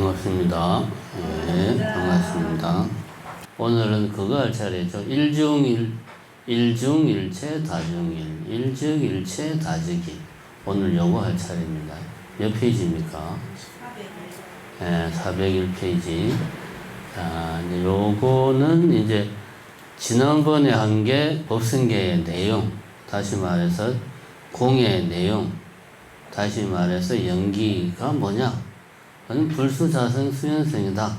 반갑습니다. 네, 반갑습니다. 오늘은 그거 할 차례죠. 일중일체 다중일, 일즉일체 다즉일. 오늘 요거 할 차례입니다. 몇 페이지입니까? 401. 네, 401페이지. 자, 이제 요거는 이제 지난번에 한 게 법성계의 내용, 다시 말해서 공의 내용, 다시 말해서 연기가 뭐냐? 그건 불수자성 수연성이다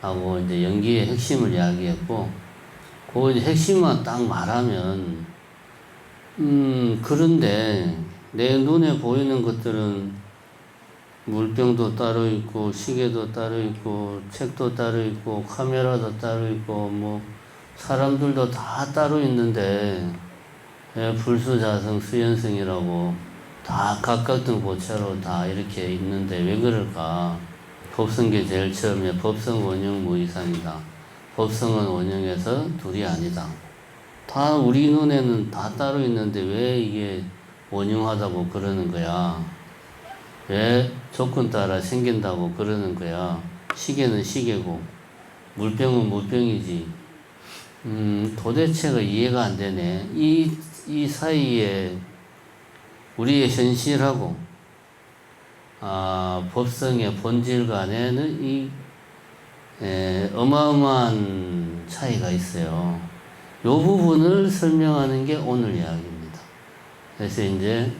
하고 이제 연기의 핵심을 이야기했고, 그 이제 핵심만 딱 말하면 그런데 내 눈에 보이는 것들은 물병도 따로 있고 시계도 따로 있고 책도 따로 있고 카메라도 따로 있고 뭐 사람들도 다 따로 있는데 왜 불수자성 수연성이라고 다 각각 등 고차로 다 이렇게 있는데 왜 그럴까? 법성계 제일 처음에 법성 원형 무이상이다. 법성은 원형에서 둘이 아니다. 다 우리 눈에는 다 따로 있는데 왜 이게 원형하다고 그러는 거야? 왜 조건 따라 생긴다고 그러는 거야? 시계는 시계고 물병은 물병이지. 도대체가 이해가 안 되네. 이 사이에 우리의 현실하고 법성의 본질 간에는 이 어마어마한 차이가 있어요. 이 부분을 설명하는 게 오늘 이야기입니다. 그래서 이제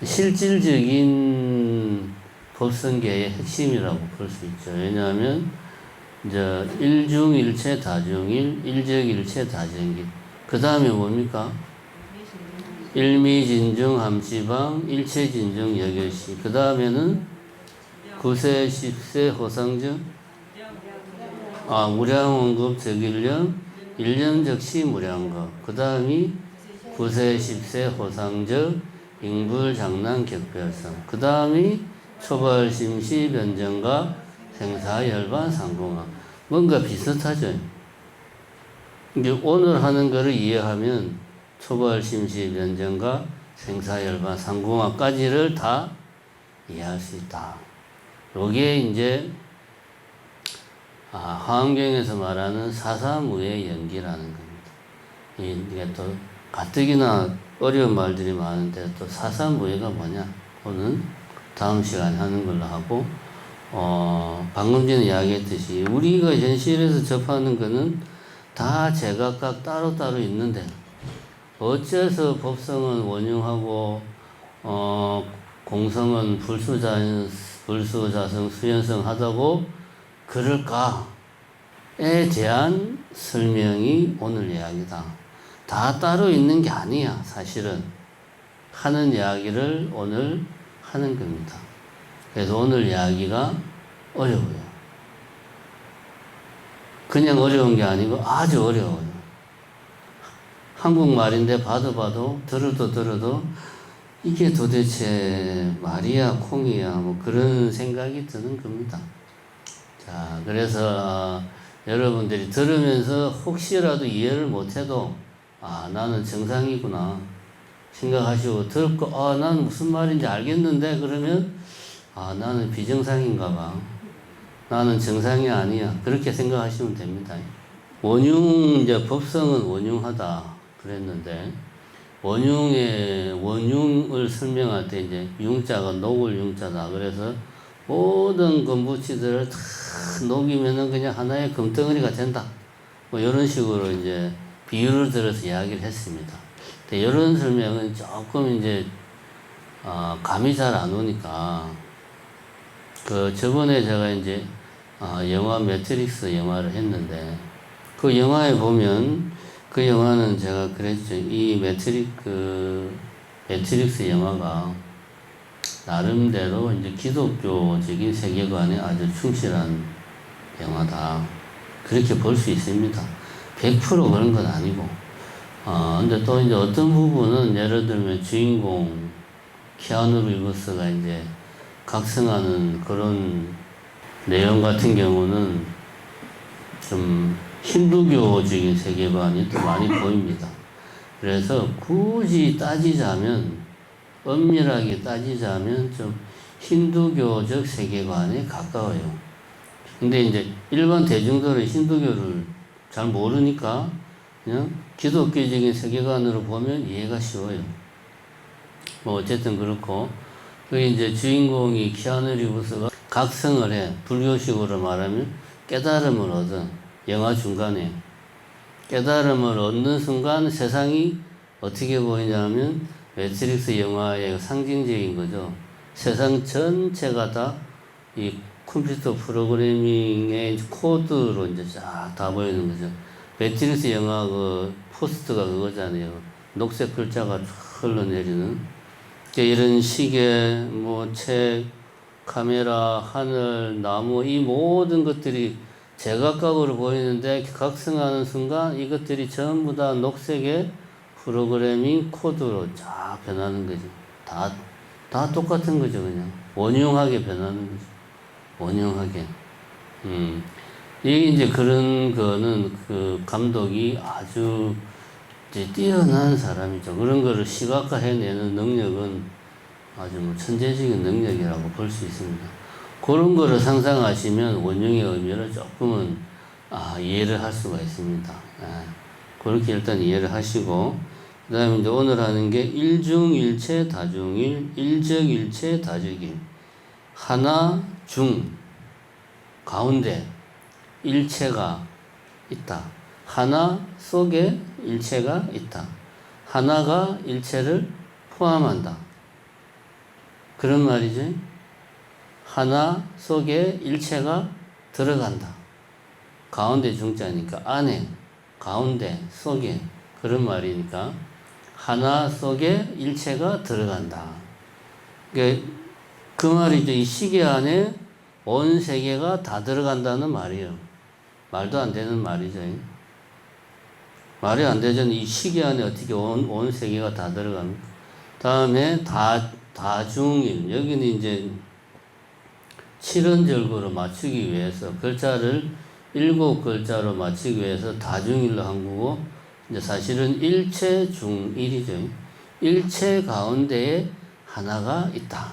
실질적인 법성계의 핵심이라고 볼 수 있죠. 왜냐하면 이제 일중일체 다중일, 일즉일체 다정일. 그 다음에 뭡니까? 일미진중 함시방 일체진중 여결시. 그 다음에는 구세 십세 호상정 무량원급 적일령 일령적시 무량급. 그 다음이 구세 십세 호상적 인불장난 격별성. 그 다음이 초발심시 변정과 생사열반 상공학. 뭔가 비슷하죠. 이제 오늘 하는 거를 이해하면 초벌심시 변정과 생사열반 상공학까지를 다 이해할 수 있다. 요게 이제 화엄경에서 말하는 사사무의 연기라는 겁니다. 이게 또 가뜩이나 어려운 말들이 많은데 또 사사무예가 뭐냐? 오늘 다음 시간에 하는 걸로 하고, 방금 전에 이야기했듯이 우리가 현실에서 접하는 거는 다 제각각 따로따로 있는데 어째서 법성은 원흉하고 공성은 불수자성 수연성 하다고 그럴까에 대한 설명이 오늘 이야기다. 다 따로 있는 게 아니야. 사실은 하는 이야기를 오늘 하는 겁니다. 그래서 오늘 이야기가 어려워요. 그냥 어려운 게 아니고 아주 어려워요. 한국말인데 봐도 들어도 이게 도대체 말이야 콩이야 뭐 그런 생각이 드는 겁니다. 자, 그래서 여러분들이 들으면서 혹시라도 이해를 못해도 나는 정상이구나 생각하시고 듣고 나는 무슨 말인지 알겠는데 그러면 나는 비정상인가 봐. 나는 정상이 아니야. 그렇게 생각하시면 됩니다. 이제 법성은 원흉하다 그랬는데, 원흉을 설명할 때 이제 융자가 녹을 융자다. 그래서 모든 금부치들을 다 녹이면은 그냥 하나의 금덩어리가 된다. 뭐 이런 식으로 이제 비유를 들어서 이야기를 했습니다. 근데 이런 설명은 조금 이제, 감이 잘 안 오니까, 저번에 제가 이제, 영화 매트릭스 영화를 했는데, 그 영화에 보면, 그 영화는 제가 그랬죠. 이 매트릭스 영화가 나름대로 이제 기독교적인 세계관에 아주 충실한 영화다. 그렇게 볼 수 있습니다. 100% 그런 건 아니고. 근데 또 이제 어떤 부분은 예를 들면 주인공 키아누 리브스가 이제 각성하는 그런 내용 같은 경우는 좀 힌두교적인 세계관이 또 많이 보입니다. 그래서 굳이 따지자면, 엄밀하게 따지자면 좀 힌두교적 세계관에 가까워요. 근데 이제 일반 대중들은 힌두교를 잘 모르니까 그냥 기독교적인 세계관으로 보면 이해가 쉬워요. 뭐 어쨌든 그렇고, 그 이제 주인공이 키아누 리브스가 각성을 해. 불교식으로 말하면 깨달음을 얻은 영화 중간에 깨달음을 얻는 순간 세상이 어떻게 보이냐면 매트릭스 영화의 상징적인 거죠. 세상 전체가 다 이 컴퓨터 프로그래밍의 코드로 이제 쫙 다 보이는 거죠. 매트릭스 영화 그 포스터가 그거잖아요. 녹색 글자가 쫙 흘러내리는. 이런 시계, 뭐 책, 카메라, 하늘, 나무, 이 모든 것들이 제각각으로 보이는데 각성하는 순간 이것들이 전부 다 녹색의 프로그래밍 코드로 쫙 변하는 거죠. 다 똑같은 거죠, 그냥. 원흉하게 변하는 거죠. 원흉하게. 이게 이제 그런 거는 그 감독이 아주 이제 뛰어난 사람이죠. 그런 거를 시각화 해내는 능력은 아주 뭐 천재적인 능력이라고 볼 수 있습니다. 그런 거를 상상하시면 원흉의 의미를 조금은 이해를 할 수가 있습니다. 그렇게 일단 이해를 하시고, 그 다음에 이제 오늘 하는 게 일중일체 다중일, 일적일체 다적일. 하나, 중, 가운데 일체가 있다. 하나 속에 일체가 있다. 하나가 일체를 포함한다. 그런 말이지. 하나 속에 일체가 들어간다. 가운데 중자니까 안에, 가운데, 속에 그런 말이니까 하나 속에 일체가 들어간다. 그 말이죠. 이 시계 안에 온 세계가 다 들어간다는 말이에요. 말도 안 되는 말이죠. 말이 안 되죠. 이 시계 안에 어떻게 온 세계가 다 들어갑니까? 다음에 다중일. 여기는 이제 칠연절구로 맞추기 위해서 글자를 7글자로 맞추기 위해서 다중일로 한 거고, 이제 사실은 일체 중일이죠. 일체 가운데에 하나가 있다.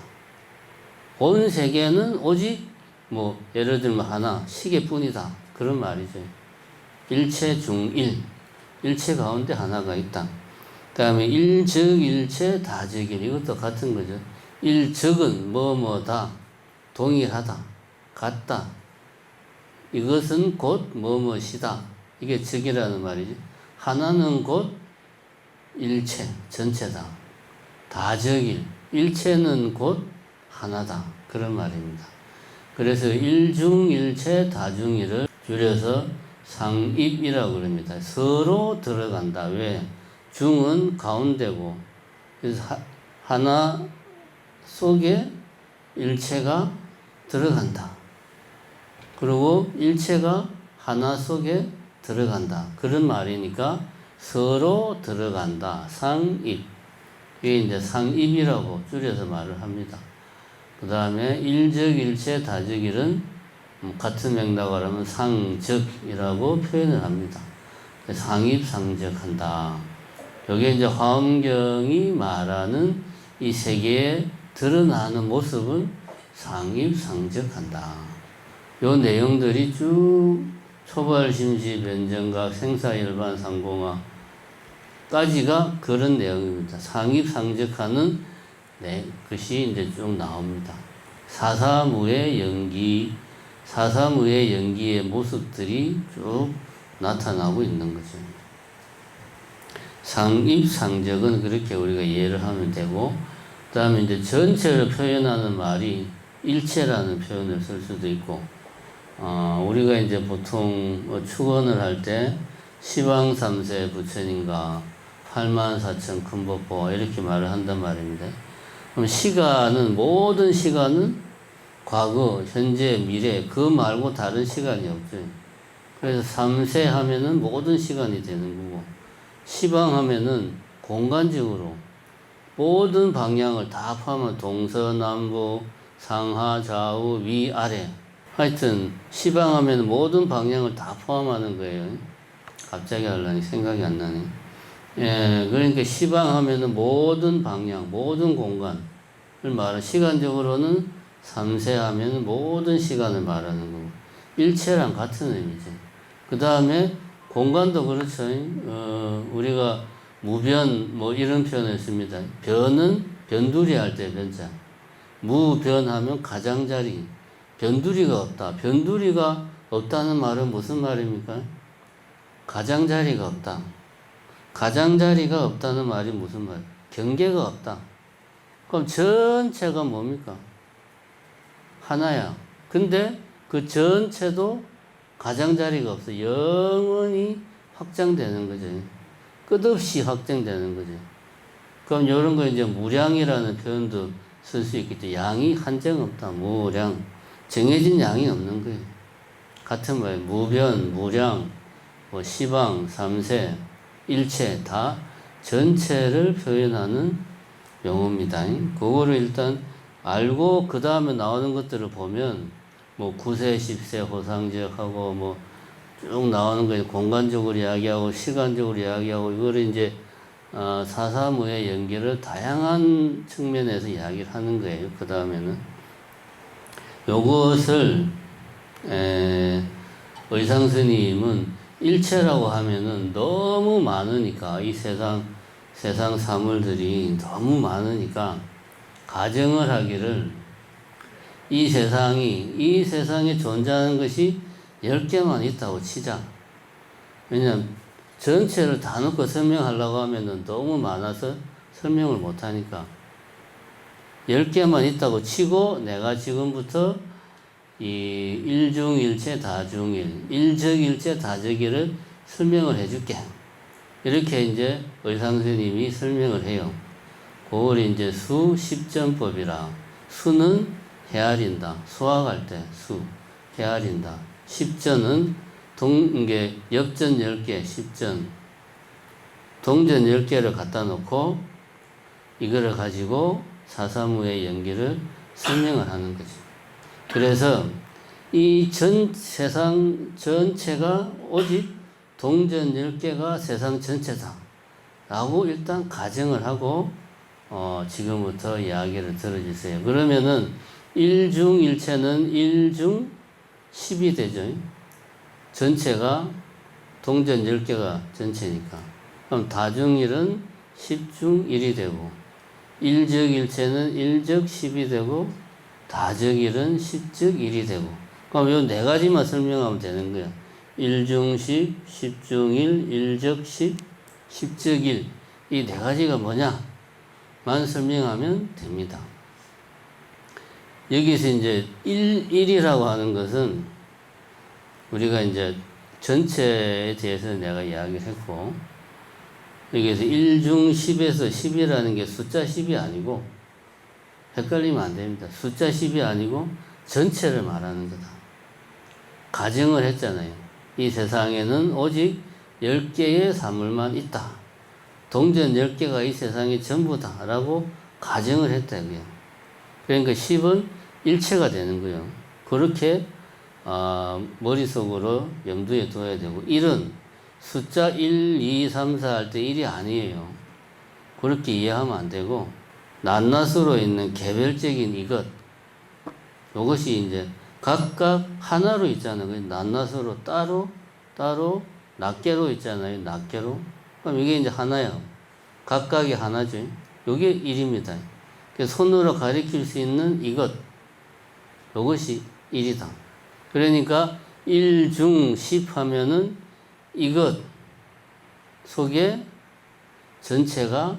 온 세계는 오직 뭐 예를 들면 하나, 시계뿐이다. 그런 말이죠. 일체 중일. 일체 가운데 하나가 있다. 그 다음에 일적일체 다적일. 이것도 같은 거죠. 일적은 뭐뭐다. 동일하다. 같다. 이것은 곧 뭐뭐시다. 이게 적이라는 말이죠. 하나는 곧 일체, 전체다. 다적일. 일체는 곧 하나다. 그런 말입니다. 그래서 일중일체 다중일을 줄여서 상입이라고 그럽니다. 서로 들어간다. 왜? 중은 가운데고, 그래서 하나 속에 일체가 들어간다. 그리고 일체가 하나 속에 들어간다. 그런 말이니까 서로 들어간다. 상입. 이게 이제 상입이라고 줄여서 말을 합니다. 그 다음에 일적일체 다적일은 같은 맥락을 하면 상적이라고 표현을 합니다. 상입상적한다. 여기에 이제 화엄경이 말하는 이 세계에 드러나는 모습은 상입상적한다. 요 내용들이 쭉 초발심시 변정각 생사일반 상공화까지가 그런 내용입니다. 상입상적하는 것이 이제 쭉 나옵니다. 사사무의 연기, 사사무의 연기의 모습들이 쭉 나타나고 있는 거죠. 상입상적은 그렇게 우리가 이해를 하면 되고, 그 다음에 이제 전체를 표현하는 말이 일체라는 표현을 쓸 수도 있고, 우리가 이제 보통 축원을 할 때 시방삼세 부처님과 84,000 큰법보 이렇게 말을 한단 말입니다. 그럼 시간은, 모든 시간은 과거, 현재, 미래, 그 말고 다른 시간이 없죠. 그래서 삼세 하면은 모든 시간이 되는 거고, 시방 하면은 공간적으로 모든 방향을 다 포함한 동서남북, 상하, 좌우, 위, 아래. 하여튼, 시방 하면 모든 방향을 다 포함하는 거예요. 갑자기 하려니 생각이 안 나네. 예, 그러니까 시방 하면은 모든 방향, 모든 공간, 말하는, 시간적으로는 3세 하면 모든 시간을 말하는 거고, 일체랑 같은 의미죠. 그 다음에 공간도 그렇죠. 우리가 무변, 뭐 이런 표현을 씁니다. 변은 변두리 할 때 변자. 무변하면 가장자리. 변두리가 없다. 변두리가 없다는 말은 무슨 말입니까? 가장자리가 없다. 가장자리가 없다는 말이 무슨 말? 경계가 없다. 그럼 전체가 뭡니까? 하나야. 근데 그 전체도 가장자리가 없어. 영원히 확장되는 거죠. 끝없이 확장되는 거죠. 그럼 이런 거 이제 무량이라는 표현도 쓸 수 있겠죠. 양이 한정 없다. 무량. 정해진 양이 없는 거예요. 같은 말이에요. 무변, 무량, 뭐 시방, 삼세, 일체 다 전체를 표현하는 용어입니다. 그거를 일단 알고 그 다음에 나오는 것들을 보면 뭐 9세, 10세 호상지역하고 뭐 쭉 나오는 거 공간적으로 이야기하고 시간적으로 이야기하고 이거를 이제 사사무의 연계를 다양한 측면에서 이야기를 하는 거예요. 그 다음에는 요것을 의상 스님은 일체라고 하면은 너무 많으니까 이 세상 사물들이 너무 많으니까 가정을 하기를 이 세상에 존재하는 것이 10개만 있다고 치자. 왜냐면 전체를 다 놓고 설명하려고 하면은 너무 많아서 설명을 못하니까 10개만 있다고 치고 내가 지금부터 이 일중일체 다중일, 일적일체 다적일을 설명을 해줄게. 이렇게 이제 의상스님이 설명을 해요. 그걸 이제 수 10전법이라. 수는 헤아린다. 수학할 때 수, 헤아린다. 10전은 역전 10개, 10전. 동전 10개를 갖다 놓고 이거를 가지고 사사무의 연기를 설명을 하는 거죠. 그래서 이 세상 전체가 오직 동전 10개가 세상 전체다. 라고 일단 가정을 하고, 지금부터 이야기를 들어주세요. 그러면은, 일중일체는 1중 10이 되죠. 전체가 동전 10개가 전체니까. 그럼 다중일은 10중 1이 되고, 일적일체는 1적 10이 되고, 다적일은 10적 1이 되고. 그럼 요 네 가지만 설명하면 되는 거야. 1중 10, 10중 1, 1적 10, 10적 1. 이 네 가지가 뭐냐만 설명하면 됩니다. 여기서 이제 1이라고 하는 것은 우리가 이제 전체에 대해서 내가 이야기를 했고, 여기서 1중 10에서 10이라는 게 숫자 10이 아니고, 헷갈리면 안 됩니다. 숫자 10이 아니고 전체를 말하는 거다. 가정을 했잖아요. 이 세상에는 오직 10개의 사물만 있다. 동전 10개가 이 세상이 전부다. 라고 가정을 했다고요. 그러니까 10은 일체가 되는 거예요. 그렇게 머릿속으로 염두에 둬야 되고, 1은 숫자 1, 2, 3, 4 할 때 1이 아니에요. 그렇게 이해하면 안 되고, 낱낱으로 있는 개별적인 이것, 이것이 이제 각각 하나로 있잖아요. 낱낱으로 따로 낱개로 있잖아요. 낱개로. 그럼 이게 이제 하나예요. 각각이 하나죠. 이게 1입니다. 손으로 가리킬 수 있는 이것, 이것이 1이다. 그러니까 1중 10 하면은 이것 속에 전체가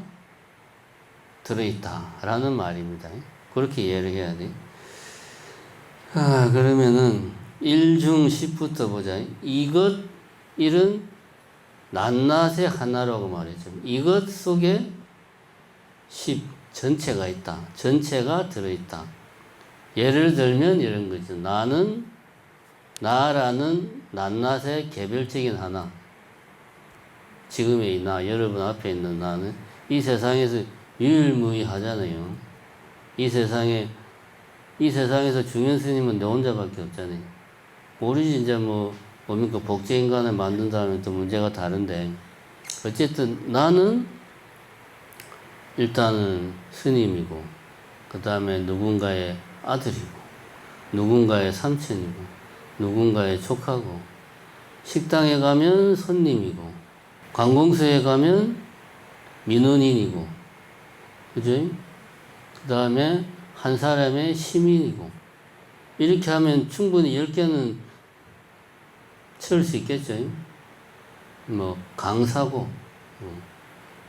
들어있다 라는 말입니다. 그렇게 이해를 해야 돼. 그러면은 1중 10부터 보자. 이것 1은 낱낱의 하나라고 말했죠. 이것 속에 10 전체가 있다. 전체가 들어있다. 예를 들면 이런 거죠. 나라는 낱낱의 개별적인 하나. 지금의 나, 여러분 앞에 있는 나는 이 세상에서 유일무이하잖아요. 이 세상에서 중현 스님은 내 혼자밖에 없잖아요. 모르지, 이제 뭡니까, 복제인간을 만든다면 또 문제가 다른데, 어쨌든 나는 일단은 스님이고, 그 다음에 누군가의 아들이고, 누군가의 삼촌이고, 누군가의 조카고, 식당에 가면 손님이고, 관공서에 가면 민원인이고, 그죠? 그 다음에 한 사람의 시민이고, 이렇게 하면 충분히 10개는 채울 수 있겠죠? 뭐, 강사고,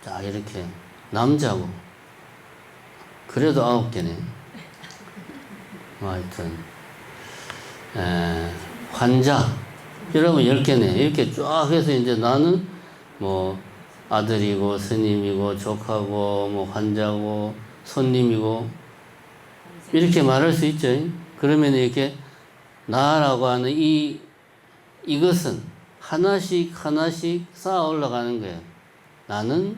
자, 이렇게, 남자고, 그래도 9개네. 하여튼, 환자, 이러면 10개네. 이렇게 쫙 해서 이제 나는 뭐, 아들이고, 스님이고, 조카고, 뭐, 환자고, 손님이고, 이렇게 말할 수 있죠. 그러면 이렇게, 나라고 하는 이것은 하나씩 하나씩 쌓아 올라가는 거예요. 나는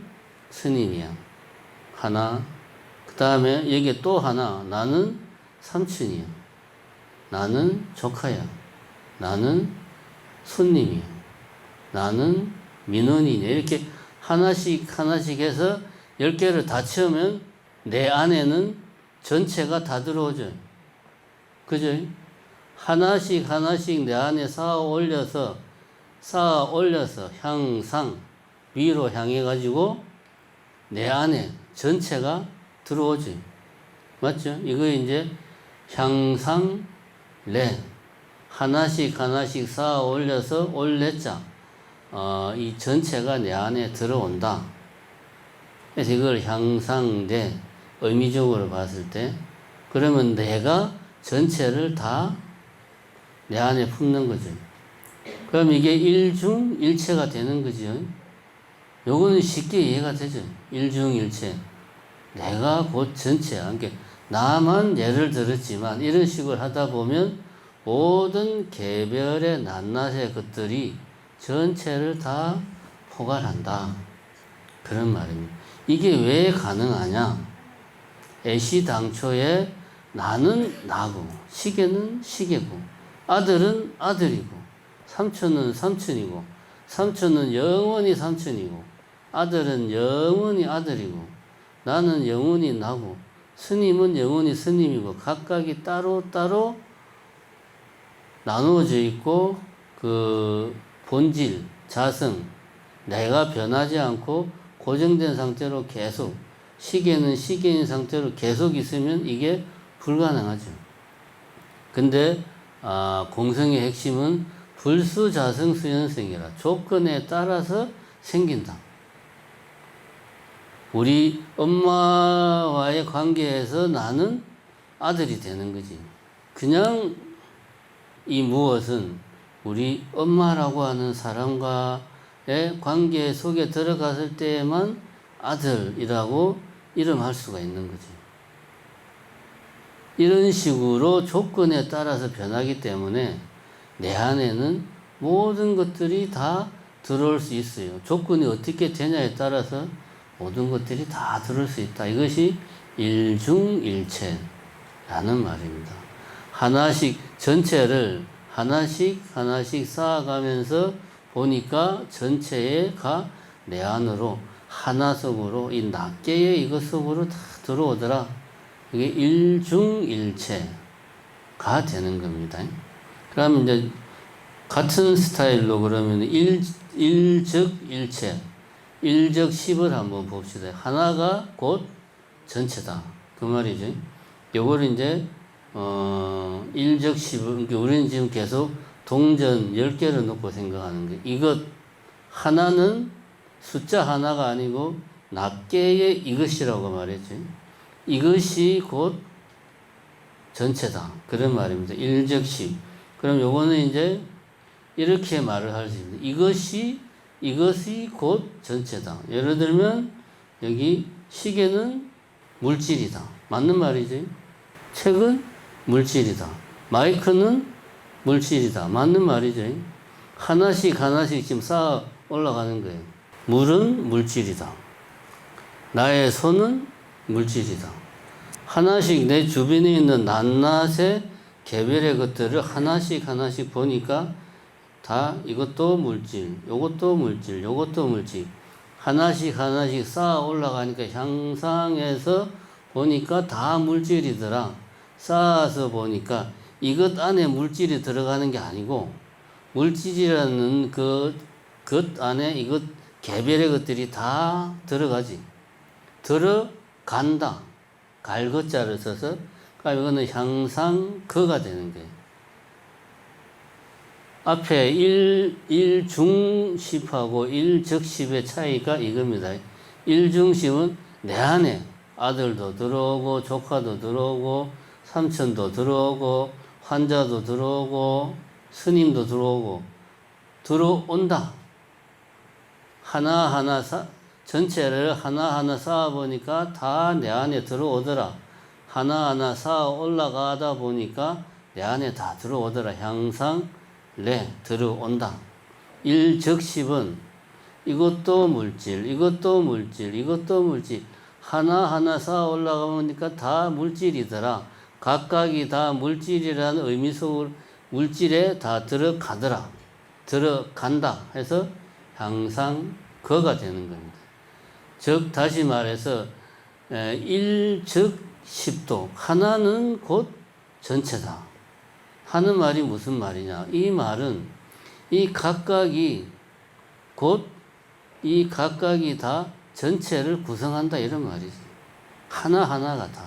스님이야. 하나. 그 다음에 여기에 또 하나. 나는 삼촌이야. 나는 조카야. 나는 손님이야. 나는 민원인이야. 이렇게 하나씩 하나씩 해서 10개를 다 채우면 내 안에는 전체가 다 들어오죠. 그죠? 하나씩 하나씩 내 안에 쌓아 올려서 향상 위로 향해 가지고 내 안에 전체가 들어오지. 맞죠? 이거 이제 향상래, 하나씩 하나씩 쌓아 올려서 올레자, 이 전체가 내 안에 들어온다. 그래서 이걸 향상대 의미적으로 봤을 때, 그러면 내가 전체를 다 내 안에 품는 거죠. 그럼 이게 일중일체가 되는 거죠. 요거는 쉽게 이해가 되죠. 일중일체. 내가 곧 전체야. 그러니까 나만 예를 들었지만 이런 식으로 하다 보면 모든 개별의 낱낱의 것들이 전체를 다 포괄한다. 그런 말입니다. 이게 왜 가능하냐? 애시당초에 나는 나고, 시계는 시계고, 아들은 아들이고, 삼촌은 삼촌이고, 삼촌은 영원히 삼촌이고, 아들은 영원히 아들이고, 나는 영원히 나고, 스님은 영원히 스님이고, 각각이 따로따로 나누어져 있고, 그 본질, 자성, 내가 변하지 않고 고정된 상태로 계속, 시계는 시계인 상태로 계속 있으면 이게 불가능하죠. 근데 공성의 핵심은 불수자성수연성이라 조건에 따라서 생긴다. 우리 엄마와의 관계에서 나는 아들이 되는 거지. 그냥 이 무엇은 우리 엄마라고 하는 사람과의 관계 속에 들어갔을 때에만 아들이라고 이름할 수가 있는 거지. 이런 식으로 조건에 따라서 변하기 때문에 내 안에는 모든 것들이 다 들어올 수 있어요. 조건이 어떻게 되냐에 따라서 모든 것들이 다 들어올 수 있다. 이것이 일중일체라는 말입니다. 하나씩, 전체를 하나씩 쌓아가면서 보니까 전체가 내 안으로 하나 속으로 이 낱개의 이것 속으로 다 들어오더라. 이게 일중일체가 되는 겁니다. 그럼 이제 같은 스타일로 그러면 일적일체, 일적십을 한번 봅시다. 하나가 곧 전체다. 그 말이죠. 요걸 이제 일적십을, 그러니까 우리는 지금 계속 동전 10개를 놓고 생각하는 거예요. 이것 하나는 숫자 하나가 아니고 낱개의 이것이라고 말했죠. 이것이 곧 전체다. 그런 말입니다. 일적십. 그럼 요거는 이제 이렇게 말을 할 수 있습니다. 이것이 곧 전체다. 예를 들면 여기 시계는 물질이다. 맞는 말이지. 책은 물질이다. 마이크는 물질이다. 맞는 말이지. 하나씩 지금 쌓아 올라가는 거예요. 물은 물질이다. 나의 손은 물질이다. 하나씩 내 주변에 있는 낱낱의 개별의 것들을 하나씩 보니까 다 이것도 물질, 요것도 물질, 요것도 물질. 하나씩 쌓아 올라가니까 향상해서 보니까 다 물질이더라. 쌓아서 보니까 이것 안에 물질이 들어가는 게 아니고 물질이라는 것 안에 이것 개별의 것들이 다 들어가지. 들어간다. 갈것자를 써서 그러니까 이거는 향상거가 되는 거예요. 앞에 일중십하고 일적십의 차이가 이겁니다. 일중십은 내 안에 아들도 들어오고 조카도 들어오고 삼촌도 들어오고 환자도 들어오고 스님도 들어오고 들어온다. 하나하나 전체를 하나하나 쌓아보니까 다 내 안에 들어오더라. 하나하나 쌓아 올라가다 보니까 내 안에 다 들어오더라. 향상 들어온다. 일적십은 이것도 물질, 이것도 물질, 이것도 물질. 하나하나 쌓아 올라가보니까 다 물질이더라. 각각이 다 물질이라는 의미 속으로 물질에 다 들어가더라. 들어간다 해서 향상거가 되는 겁니다. 즉 다시 말해서 일적십도 하나는 곧 전체다 하는 말이 무슨 말이냐. 이 말은 이 각각이 다 전체를 구성한다 이런 말이지. 하나하나가 다.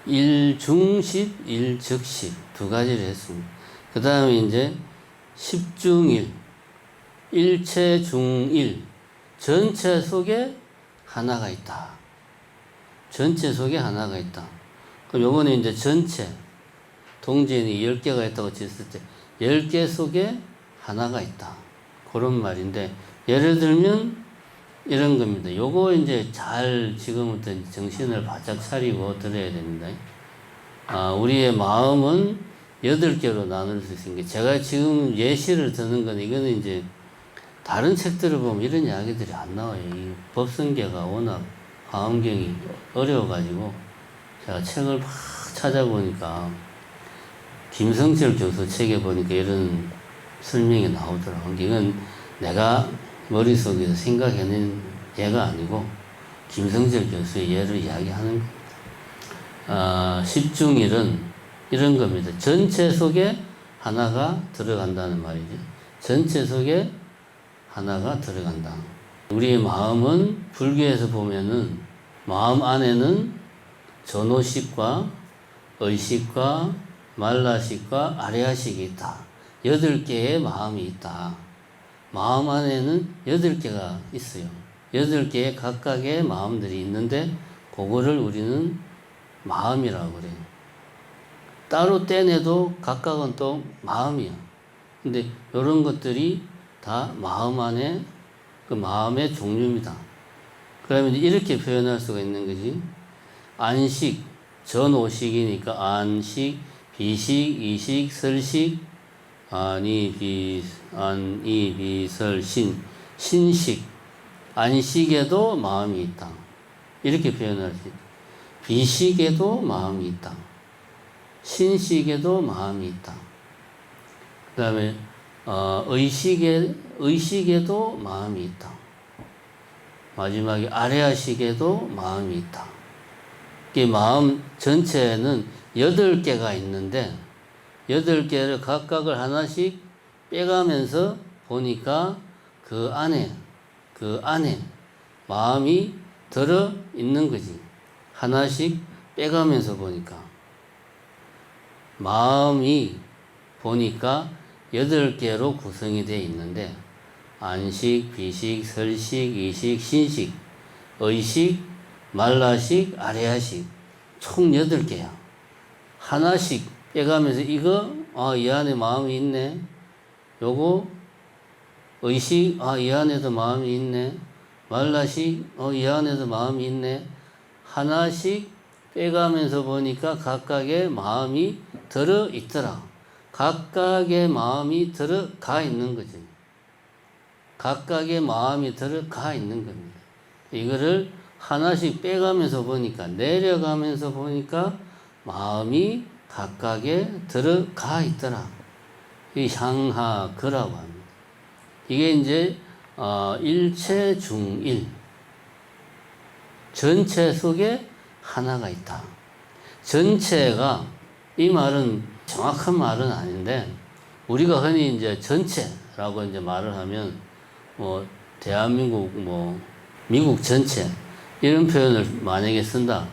일중십, 일적십 두 가지를 했습니다. 그 다음에 이제 십중일, 일체중일, 전체 속에 하나가 있다. 전체 속에 하나가 있다. 그럼 요번에 이제 전체, 동전이 10개가 있다고 쳤을 때 10개 속에 하나가 있다. 그런 말인데, 예를 들면 이런 겁니다. 요거 이제 잘 지금부터 정신을 바짝 차리고 들어야 됩니다. 우리의 마음은 8개로 나눌 수 있는 게, 제가 지금 예시를 드는 건 이거는 이제 다른 책들을 보면 이런 이야기들이 안 나와요. 이 법성계가 워낙 화엄경이 어려워가지고 제가 책을 막 찾아보니까 김성철 교수 책에 보니까 이런 설명이 나오더라고요. 이건 내가 머릿속에서 생각해낸 예가 아니고 김성철 교수의 예를 이야기하는 겁니다. 십중일은 이런 겁니다. 전체 속에 하나가 들어간다는 말이죠. 전체 속에 하나가 들어간다. 우리의 마음은 불교에서 보면은 마음 안에는 전오식과 의식과 말라식과 아래아식이 있다. 8개의 마음이 있다. 마음 안에는 8개가 있어요. 8개의 각각의 마음들이 있는데 그거를 우리는 마음이라고 그래요. 따로 떼내도 각각은 또 마음이야. 근데 이런 것들이 다 마음 안에 그 마음의 종류입니다. 그러면 이렇게 표현할 수가 있는 거지. 안식, 전오식이니까 안식, 비식, 이식, 설식, 안이, 비설, 신식. 안식에도 마음이 있다. 이렇게 표현할 수 있다. 비식에도 마음이 있다. 신식에도 마음이 있다. 그 다음에 의식에도 마음이 있다. 마지막에 아래아식에도 마음이 있다. 이 마음 전체에는 8개가 있는데 8개를 각각을 하나씩 빼가면서 보니까 그 안에 마음이 들어 있는 거지. 하나씩 빼가면서 보니까 마음이 보니까 8개로 구성이 되어 있는데 안식, 비식, 설식, 이식, 신식, 의식, 말라식, 아래아식 총 8개야. 하나씩 빼가면서 이거 이 안에 마음이 있네. 요거 의식 이 안에도 마음이 있네. 말라식 이 안에도 마음이 있네. 하나씩 빼가면서 보니까 각각의 마음이 들어 있더라. 각각의 마음이 들어가 있는 거지. 각각의 마음이 들어가 있는 겁니다. 이거를 하나씩 빼가면서 보니까, 내려가면서 보니까 마음이 각각에 들어가 있더라. 이 향하거라고 합니다. 이게 이제 일체중일. 전체 속에 하나가 있다. 전체가, 이 말은 정확한 말은 아닌데, 우리가 흔히 이제 전체라고 이제 말을 하면, 뭐, 대한민국, 미국 전체, 이런 표현을 만약에 쓴다.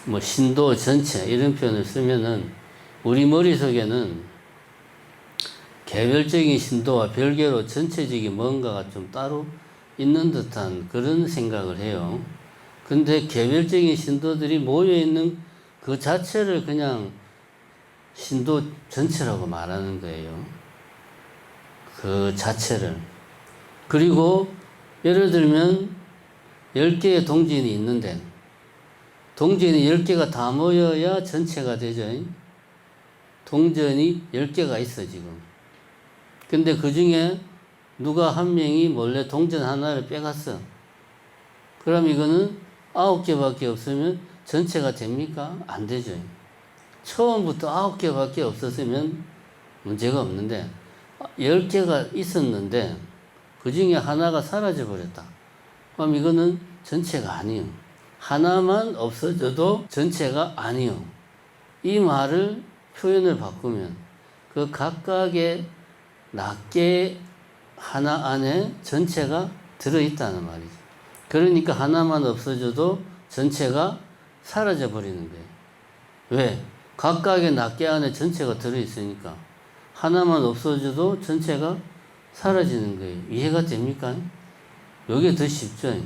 뭐, 신도 전체, 이런 표현을 쓰면은, 우리 머릿속에는 개별적인 신도와 별개로 전체적인 뭔가가 좀 따로 있는 듯한 그런 생각을 해요. 근데 개별적인 신도들이 모여있는 그 자체를 그냥 신도 전체라고 말하는 거예요. 그 자체를. 그리고 예를 들면 10개의 동전이 있는데 동전이 10개가 다 모여야 전체가 되죠. 동전이 10개가 있어 지금. 근데 그 중에 누가 한 명이 몰래 동전 하나를 빼갔어. 그럼 이거는 9개밖에 없으면 전체가 됩니까? 안 되죠. 처음부터 9개밖에 없었으면 문제가 없는데 10개가 있었는데 그 중에 하나가 사라져 버렸다. 그럼 이거는 전체가 아니요. 하나만 없어져도 전체가 아니요. 이 말을 표현을 바꾸면 그 각각의 낱개 하나 안에 전체가 들어있다는 말이죠. 그러니까 하나만 없어져도 전체가 사라져 버리는 거예요. 왜? 각각의 낱개 안에 전체가 들어있으니까 하나만 없어져도 전체가 사라지는 거예요. 이해가 됩니까? 이게 더 쉽죠.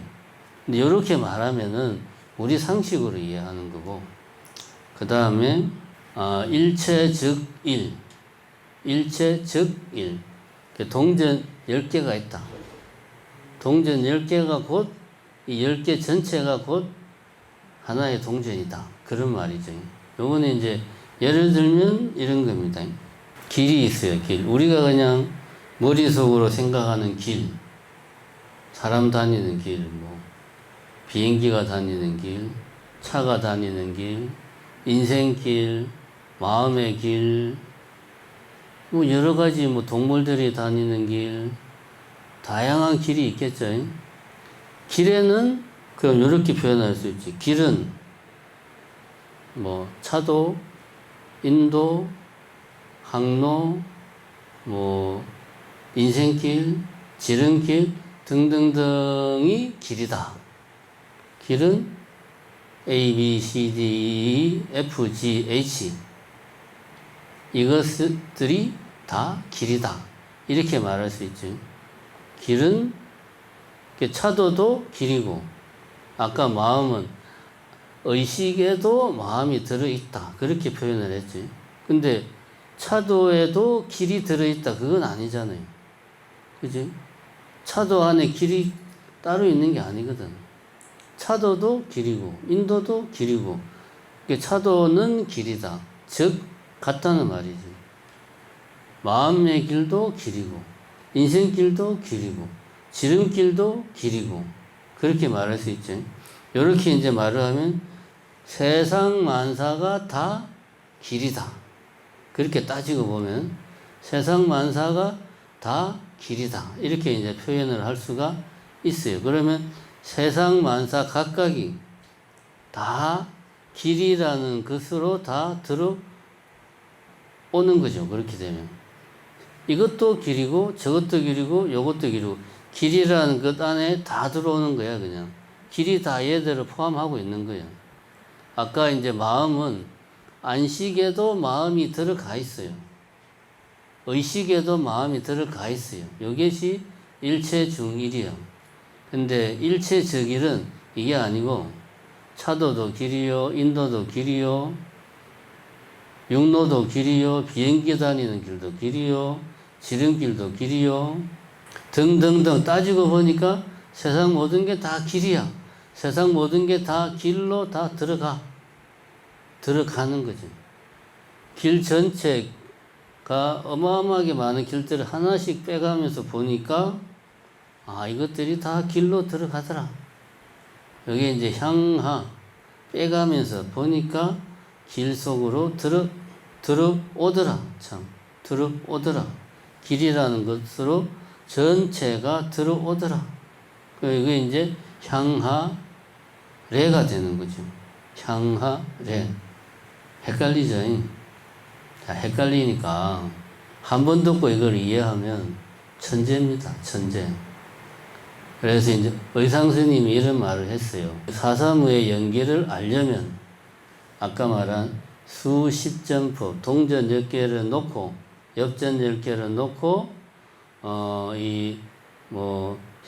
근데 이렇게 말하면은 우리 상식으로 이해하는 거고, 그 다음에 일체 즉 일, 일체 즉 일. 동전 10개가 있다. 동전 10개가 곧 이 10개 전체가 곧 하나의 동전이다. 그런 말이죠. 요거는 이제 예를 들면 이런 겁니다. 길이 있어요. 길. 우리가 그냥 머릿속으로 생각하는 길, 사람 다니는 길, 뭐 비행기가 다니는 길, 차가 다니는 길, 인생길, 마음의 길, 뭐 여러 가지 뭐 동물들이 다니는 길, 다양한 길이 있겠죠. 길에는 그럼 이렇게 표현할 수 있지. 길은 뭐 차도, 인도, 항로, 뭐 인생길, 지름길 등등등이 길이다. 길은 A, B, C, D, E, F, G, H 이것들이 다 길이다. 이렇게 말할 수 있죠. 길은 차도도 길이고, 아까 마음은 의식에도 마음이 들어있다. 그렇게 표현을 했지. 근데 차도에도 길이 들어있다. 그건 아니잖아요. 그지? 차도 안에 길이 따로 있는 게 아니거든. 차도도 길이고, 인도도 길이고, 차도는 길이다. 즉, 같다는 말이지. 마음의 길도 길이고, 인생길도 길이고, 지름길도 길이고, 그렇게 말할 수 있죠. 이렇게 이제 말을 하면 세상 만사가 다 길이다. 그렇게 따지고 보면 세상 만사가 다 길이다. 이렇게 이제 표현을 할 수가 있어요. 그러면 세상 만사 각각이 다 길이라는 것으로 다 들어오는 거죠. 그렇게 되면. 이것도 길이고 저것도 길이고 요것도 길이고 길이라는 것 안에 다 들어오는 거야. 그냥. 길이 다 얘들을 포함하고 있는 거야. 아까 이제 마음은 안식에도 마음이 들어가 있어요. 의식에도 마음이 들어가 있어요. 이것이 일체중일이요. 근데 일체즉일은 이게 아니고 차도도 길이요, 인도도 길이요, 육로도 길이요, 비행기 다니는 길도 길이요, 지름길도 길이요, 등등등 따지고 보니까 세상 모든 게 다 길이야. 세상 모든 게 다 길로 다 들어가는 거죠. 길 전체가 어마어마하게 많은 길들을 하나씩 빼가면서 보니까 이것들이 다 길로 들어가더라. 여기 이제 향하 빼가면서 보니까 길 속으로 들어오더라. 참 들어오더라. 길이라는 것으로 전체가 들어오더라. 이게 이제 향하 레가 되는 거죠. 향하, 레. 헷갈리죠? 자, 헷갈리니까 한 번 듣고 이걸 이해하면 천재입니다. 천재. 그래서 이제 의상 스님이 이런 말을 했어요. 사사무의 연기를 알려면 아까 말한 수십 전법, 동전 10개를 놓고 엽전 10개를 놓고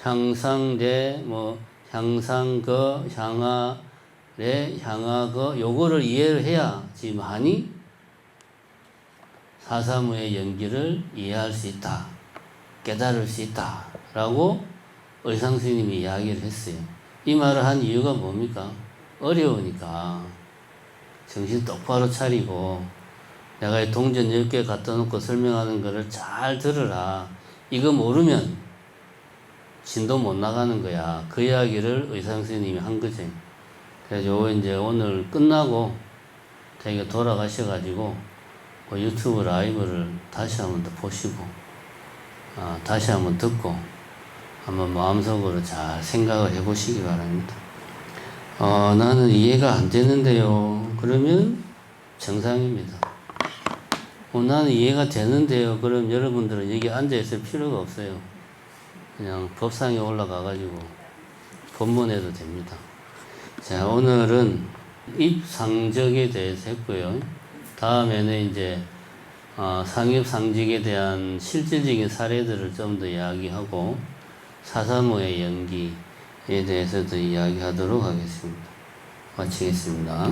향상례, 향상거, 향하례, 향하거 요거를 이해를 해야지만이 사사무의 연기를 이해할 수 있다. 깨달을 수 있다. 라고 의상 스님이 이야기를 했어요. 이 말을 한 이유가 뭡니까? 어려우니까 정신 똑바로 차리고 내가 이 동전 10개 갖다 놓고 설명하는 거를 잘 들으라. 이거 모르면 진도 못 나가는 거야. 그 이야기를 의상 스님이 한 거지. 그래서 이제 오늘 끝나고 되게 돌아가셔가지고 유튜브 라이브를 다시 한번 더 보시고 다시 한번 듣고 한번 마음속으로 잘 생각을 해보시기 바랍니다. 나는 이해가 안 되는데요. 그러면 정상입니다. 나는 이해가 되는데요. 그럼 여러분들은 여기 앉아있을 필요가 없어요. 그냥 법상에 올라가가지고 법문해도 됩니다. 자, 오늘은 입상적에 대해서 했고요. 다음에는 이제 상입상직에 대한 실질적인 사례들을 좀 더 이야기하고 사사무의 연기에 대해서도 이야기하도록 하겠습니다. 마치겠습니다.